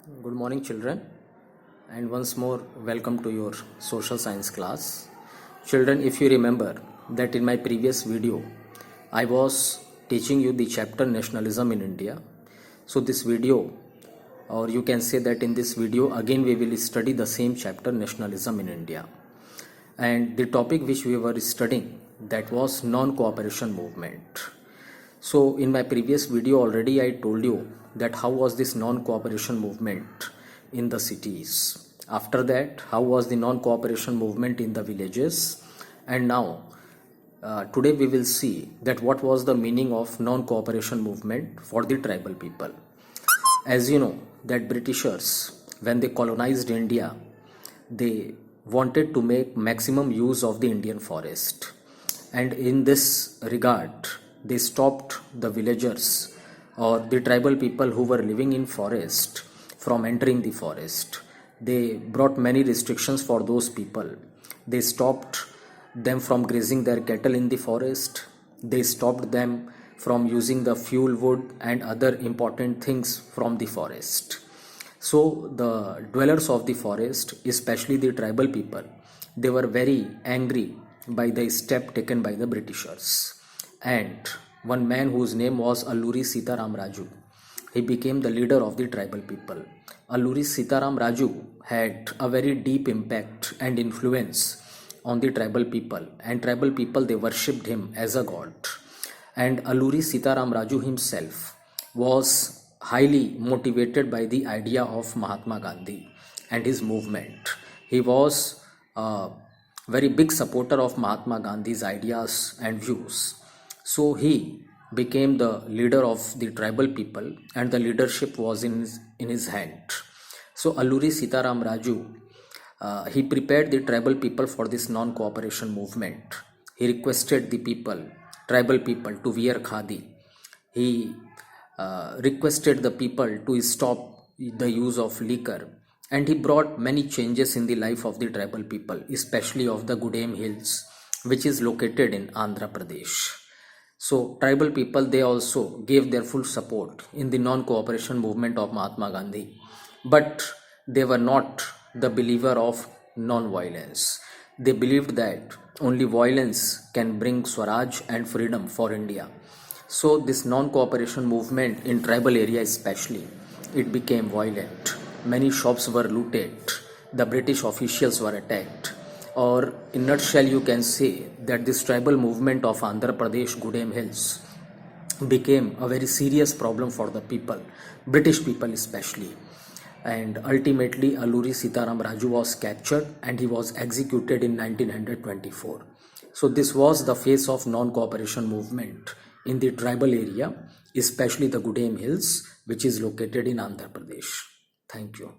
Good morning, children, and once more, welcome to your social science class. Children, if you remember that in my previous video, I was teaching you the chapter Nationalism in India. So, this video, or you can say that in this video, again we will study the same chapter Nationalism in India. And the topic which we were studying, that was non-cooperation movement. So in my previous video already I told you that how was this non-cooperation movement in the cities. After that, how was the non-cooperation movement in the villages. And now today we will see that what was the meaning of non-cooperation movement for the tribal people. As you know that Britishers, when they colonized India, they wanted to make maximum use of the Indian forest, and in this regard they stopped the villagers or the tribal people who were living in forest from entering the forest. They brought many restrictions for those people. They stopped them from grazing their cattle in the forest. They stopped them from using the fuel wood and other important things from the forest. So the dwellers of the forest, especially the tribal people, they were very angry by the step taken by the Britishers. And one man whose name was Alluri Sitaram Raju, he became the leader of the tribal people. Alluri Sitaram Raju had a very deep impact and influence on the tribal people, and tribal people, they worshipped him as a god. And Alluri Sitaram Raju himself was highly motivated by the idea of Mahatma Gandhi and his movement. He was a very big supporter of Mahatma Gandhi's ideas and views. So he became the leader of the tribal people, and the leadership was in his hand. So Alluri Sitaram Raju, he prepared the tribal people for this non-cooperation movement. He requested the people, tribal people, to wear khadi. He requested the people to stop the use of liquor, and he brought many changes in the life of the tribal people, especially of the Gudem Hills, which is located in Andhra Pradesh. So tribal people, they also gave their full support in the non-cooperation movement of Mahatma Gandhi, but they were not the believer of non-violence. They believed that only violence can bring Swaraj and freedom for India. So this non-cooperation movement in tribal area especially, it became violent. Many shops were looted. The British officials were attacked. Or in nutshell, you can say that this tribal movement of Andhra Pradesh Gudem Hills became a very serious problem for the people, British people especially. And ultimately, Alluri Sitaram Raju was captured and he was executed in 1924. So this was the face of non-cooperation movement in the tribal area, especially the Gudem Hills, which is located in Andhra Pradesh. Thank you.